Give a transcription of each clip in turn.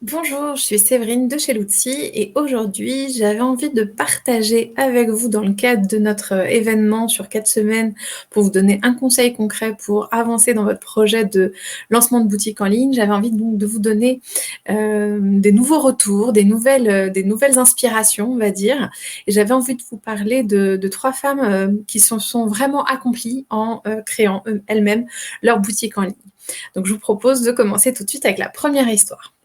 Bonjour, je suis Séverine de chez Loutsi et aujourd'hui j'avais envie de partager avec vous dans le cadre de notre événement sur 4 semaines pour vous donner un conseil concret pour avancer dans votre projet de lancement de boutique en ligne. J'avais envie donc de vous donner des nouveaux retours, des nouvelles inspirations on va dire. Et j'avais envie de vous parler de trois femmes qui se sont vraiment accomplies en créant elles-mêmes leur boutique en ligne. Donc je vous propose de commencer tout de suite avec la première histoire.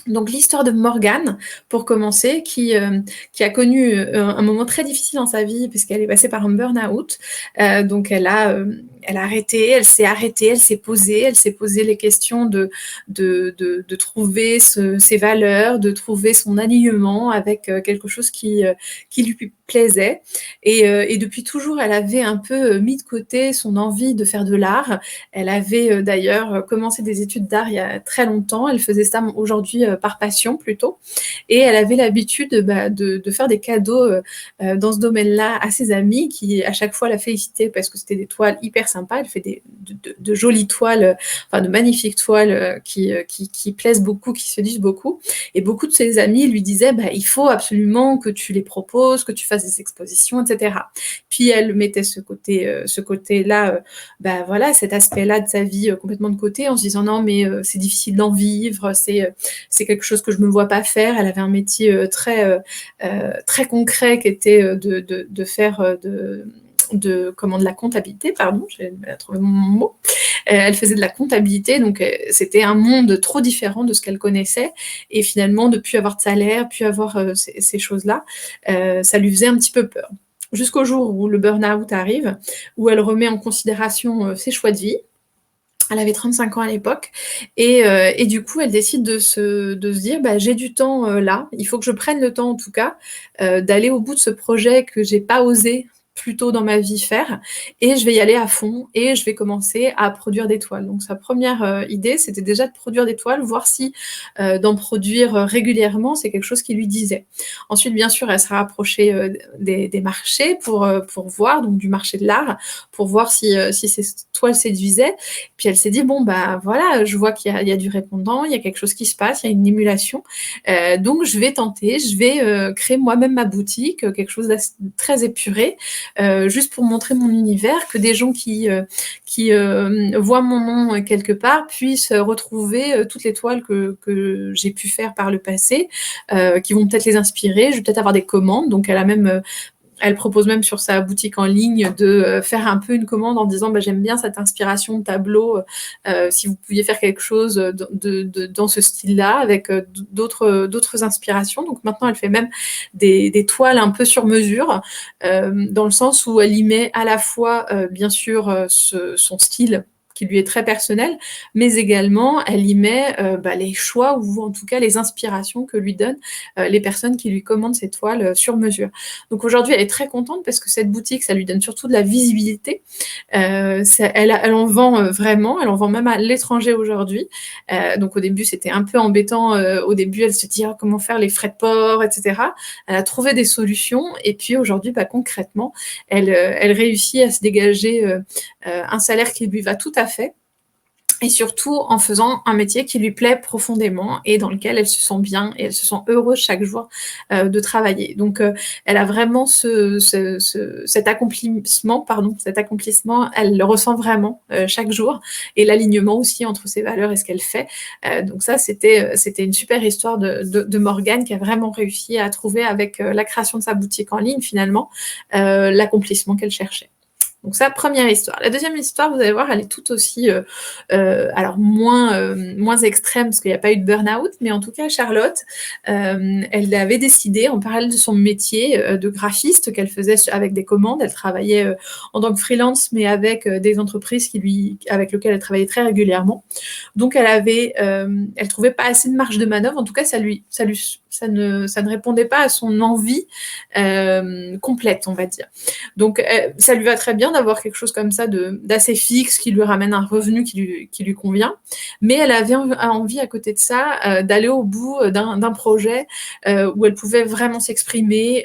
Donc l'histoire de Morgane, pour commencer, qui a connu un moment très difficile dans sa vie puisqu'elle est passée par un burn-out. Donc elle a arrêté, elle s'est posé les questions de trouver ses valeurs, de trouver son alignement avec quelque chose qui lui plaisait. Et depuis toujours, elle avait un peu mis de côté son envie de faire de l'art. Elle avait d'ailleurs commencé des études d'art il y a très longtemps. Elle faisait ça aujourd'hui par passion plutôt. Et elle avait l'habitude de faire des cadeaux dans ce domaine-là à ses amis qui à chaque fois la félicitaient parce que c'était des toiles hyper sympas. Elle fait de jolies toiles, enfin de magnifiques toiles qui plaisent beaucoup, qui se disent beaucoup. Et beaucoup de ses amis lui disaient il faut absolument que tu les proposes, que tu fasses des expositions, etc. Puis elle mettait ce côté-là voilà, cet aspect-là de sa vie complètement de côté en se disant non mais c'est difficile d'en vivre, c'est quelque chose que je me vois pas faire. Elle avait un métier très concret qui était de faire de la comptabilité, pardon, j'ai trouvé mon mot. Elle faisait de la comptabilité, donc c'était un monde trop différent de ce qu'elle connaissait. Et finalement, de plus avoir de salaire, plus avoir ces choses-là, ça lui faisait un petit peu peur. Jusqu'au jour où le burn-out arrive, où elle remet en considération ses choix de vie. Elle avait 35 ans à l'époque. Et du coup, elle décide de se dire, j'ai du temps là, il faut que je prenne le temps en tout cas d'aller au bout de ce projet que j'ai pas osé plus tôt dans ma vie faire, et je vais y aller à fond, et je vais commencer à produire des toiles. Donc sa première idée, c'était déjà de produire des toiles, voir si d'en produire régulièrement, c'est quelque chose qui lui disait. Ensuite, bien sûr, elle sera approchée des marchés pour voir, donc du marché de l'art, pour voir si ces toiles séduisaient. Puis elle s'est dit, voilà, je vois qu'il y a du répondant, il y a quelque chose qui se passe, il y a une émulation. Donc je vais tenter, je vais créer moi-même ma boutique, quelque chose de très épuré, juste pour montrer mon univers, que des gens qui voient mon nom quelque part puissent retrouver toutes les toiles que j'ai pu faire par le passé, qui vont peut-être les inspirer. Je vais peut-être avoir des commandes, donc elle propose même sur sa boutique en ligne de faire un peu une commande en disant j'aime bien cette inspiration de tableau, si vous pouviez faire quelque chose dans ce style-là avec d'autres inspirations. Donc maintenant elle fait même des toiles un peu sur mesure, dans le sens où elle y met à la fois bien sûr son style qui lui est très personnel, mais également elle y met les choix ou en tout cas les inspirations que lui donnent les personnes qui lui commandent ces toiles sur mesure. Donc aujourd'hui, elle est très contente parce que cette boutique, ça lui donne surtout de la visibilité. Elle en vend vraiment, elle en vend même à l'étranger aujourd'hui. Donc au début, c'était un peu embêtant. Au début, elle se dit comment faire les frais de port, etc. Elle a trouvé des solutions et puis aujourd'hui, concrètement, elle réussit à se dégager un salaire qui lui va tout à fait, et surtout en faisant un métier qui lui plaît profondément et dans lequel elle se sent bien et elle se sent heureuse chaque jour de travailler. Donc elle a vraiment cet accomplissement, elle le ressent vraiment chaque jour, et l'alignement aussi entre ses valeurs et ce qu'elle fait. Donc ça, c'était une super histoire de Morgane, qui a vraiment réussi à trouver avec la création de sa boutique en ligne finalement l'accomplissement qu'elle cherchait. Donc ça, première histoire. La deuxième histoire, vous allez voir, elle est tout aussi, alors moins extrême parce qu'il n'y a pas eu de burn-out, mais en tout cas, Charlotte, elle avait décidé, en parallèle de son métier de graphiste qu'elle faisait avec des commandes, elle travaillait en tant que freelance, mais avec des entreprises avec lesquelles elle travaillait très régulièrement. Donc elle trouvait pas assez de marge de manœuvre. En tout cas, ça ne répondait pas à son envie complète, on va dire. Donc ça lui va très bien d'avoir quelque chose comme ça d'assez fixe, qui lui ramène un revenu qui lui convient. Mais elle avait envie à côté de ça d'aller au bout d'un projet où elle pouvait vraiment s'exprimer,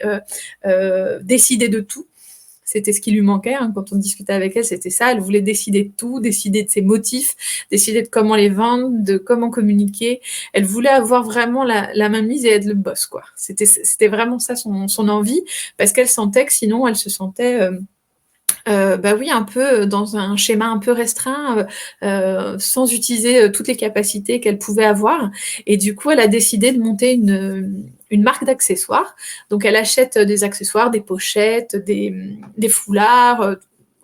décider de tout. c'était ce qui lui manquait, hein, quand on discutait avec elle, c'était ça. Elle voulait décider de tout, décider de ses motifs, décider de comment les vendre, de comment communiquer. Elle voulait avoir vraiment la mainmise et être le boss, quoi. C'était vraiment ça son envie, parce qu'elle sentait que sinon, elle se sentait bah oui, un peu dans un schéma un peu restreint, sans utiliser toutes les capacités qu'elle pouvait avoir. Et du coup, elle a décidé de monter une marque d'accessoires. Donc, elle achète des accessoires, des pochettes, des foulards,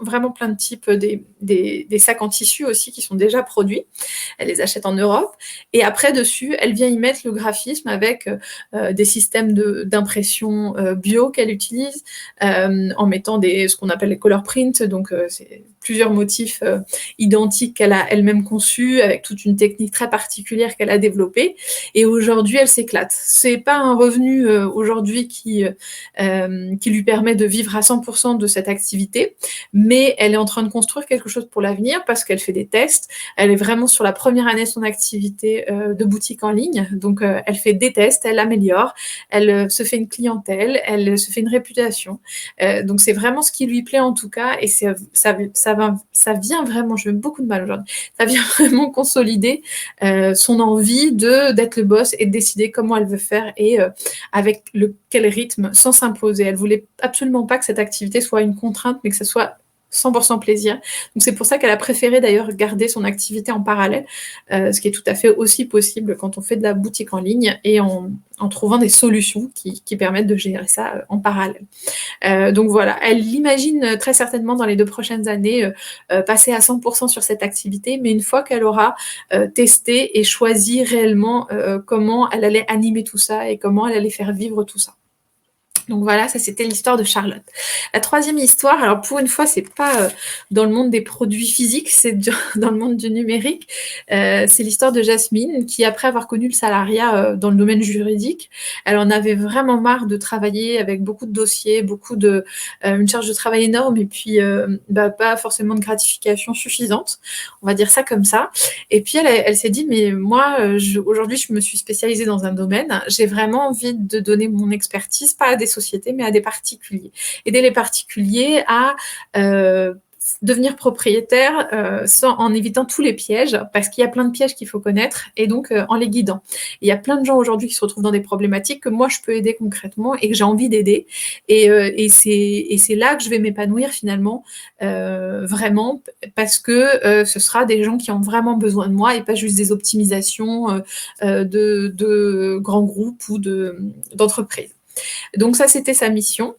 vraiment plein de types, des sacs en tissu aussi qui sont déjà produits. Elle les achète en Europe. Et après, dessus, elle vient y mettre le graphisme avec des systèmes d'impression bio qu'elle utilise, en mettant ce qu'on appelle les color prints, donc c'est plusieurs motifs identiques qu'elle a elle-même conçus, avec toute une technique très particulière qu'elle a développée. Et aujourd'hui, elle s'éclate. C'est pas un revenu aujourd'hui qui lui permet de vivre à 100% de cette activité, mais elle est en train de construire quelque chose pour l'avenir parce qu'elle fait des tests. Elle est vraiment sur la première année de son activité de boutique en ligne. Donc, elle fait des tests, elle améliore, elle se fait une clientèle, elle se fait une réputation. Donc, c'est vraiment ce qui lui plaît en tout cas. Et ça vient vraiment, j'ai beaucoup de mal aujourd'hui, ça vient vraiment consolider son envie d'être le boss et de décider comment elle veut faire et avec quel rythme, sans s'imposer. Elle voulait absolument pas que cette activité soit une contrainte, mais que ce soit 100% plaisir. Donc c'est pour ça qu'elle a préféré d'ailleurs garder son activité en parallèle, ce qui est tout à fait aussi possible quand on fait de la boutique en ligne et en trouvant des solutions qui permettent de gérer ça en parallèle. Donc voilà, elle l'imagine très certainement dans les 2 prochaines années passer à 100% sur cette activité, mais une fois qu'elle aura testé et choisi réellement comment elle allait animer tout ça et comment elle allait faire vivre tout ça. Donc voilà, ça c'était l'histoire de Charlotte. La troisième histoire, alors pour une fois, c'est pas dans le monde des produits physiques, c'est dans le monde du numérique. C'est l'histoire de Jasmine qui, après avoir connu le salariat dans le domaine juridique, elle en avait vraiment marre de travailler avec beaucoup de dossiers, une charge de travail énorme et puis pas forcément de gratification suffisante. On va dire ça comme ça. Et puis elle s'est dit, mais moi, aujourd'hui, je me suis spécialisée dans un domaine. J'ai vraiment envie de donner mon expertise, pas à des sociétés, mais à des particuliers. Aider les particuliers à devenir propriétaires en évitant tous les pièges, parce qu'il y a plein de pièges qu'il faut connaître, et donc en les guidant. Il y a plein de gens aujourd'hui qui se retrouvent dans des problématiques que moi je peux aider concrètement et que j'ai envie d'aider. Et c'est là que je vais m'épanouir finalement, vraiment, parce que ce sera des gens qui ont vraiment besoin de moi et pas juste des optimisations de grands groupes ou d'entreprises. Donc ça, c'était sa mission.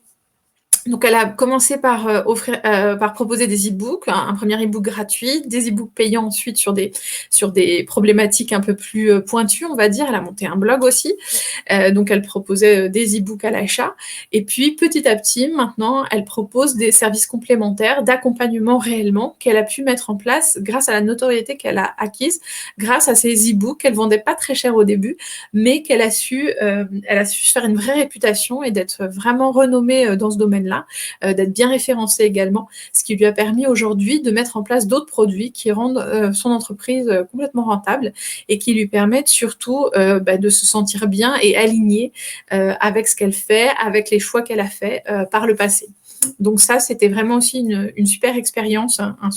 Donc elle a commencé par par proposer des e-books, un premier e-book gratuit, des e-books payants ensuite sur des problématiques un peu plus pointues, on va dire. Elle a monté un blog aussi, donc elle proposait des e-books à l'achat. Et puis petit à petit, maintenant, elle propose des services complémentaires d'accompagnement réellement qu'elle a pu mettre en place grâce à la notoriété qu'elle a acquise, grâce à ces e-books qu'elle vendait pas très cher au début, mais elle a su se faire une vraie réputation et d'être vraiment renommée dans ce domaine-là. D'être bien référencée également, ce qui lui a permis aujourd'hui de mettre en place d'autres produits qui rendent son entreprise complètement rentable et qui lui permettent surtout de se sentir bien et alignée avec ce qu'elle fait, avec les choix qu'elle a fait par le passé. Donc ça, c'était vraiment aussi une super expérience, une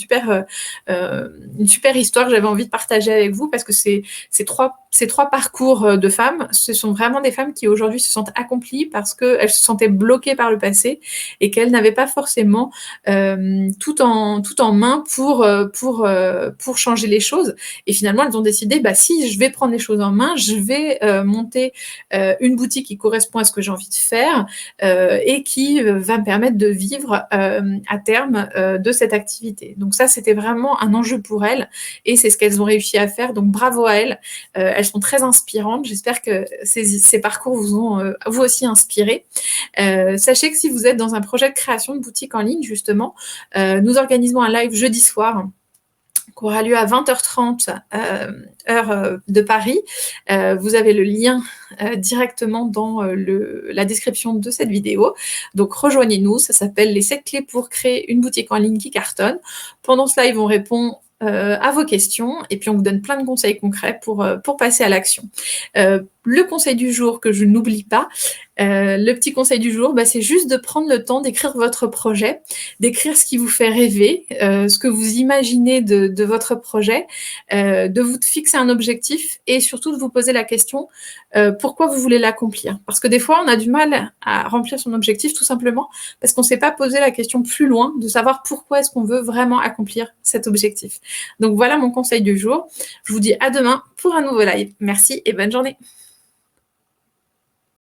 super histoire que j'avais envie de partager avec vous parce que ces trois parcours de femmes, ce sont vraiment des femmes qui aujourd'hui se sentent accomplies parce qu'elles se sentaient bloquées par le passé et qu'elles n'avaient pas forcément tout en main pour changer les choses. Et finalement, elles ont décidé, si je vais prendre les choses en main, je vais monter une boutique qui correspond à ce que j'ai envie de faire et qui va me permettre de vivre à terme de cette activité. Donc ça, c'était vraiment un enjeu pour elles et c'est ce qu'elles ont réussi à faire. Donc bravo à elles. Elles sont très inspirantes. J'espère que ces parcours vous ont vous aussi inspiré. Sachez que si vous êtes dans un projet de création de boutique en ligne, justement, nous organisons un live jeudi soir qui aura lieu à 20h30 heure de Paris. Vous avez le lien directement dans la description de cette vidéo. Donc rejoignez-nous, ça s'appelle les 7 clés pour créer une boutique en ligne qui cartonne. Pendant ce live, on répond à vos questions et puis on vous donne plein de conseils concrets pour passer à l'action. Le conseil du jour que je n'oublie pas, le petit conseil du jour, c'est juste de prendre le temps d'écrire votre projet, d'écrire ce qui vous fait rêver, ce que vous imaginez de votre projet, de vous fixer un objectif et surtout de vous poser la question pourquoi vous voulez l'accomplir. Parce que des fois, on a du mal à remplir son objectif tout simplement parce qu'on ne s'est pas posé la question plus loin de savoir pourquoi est-ce qu'on veut vraiment accomplir cet objectif. Donc voilà mon conseil du jour. Je vous dis à demain pour un nouveau live. Merci et bonne journée.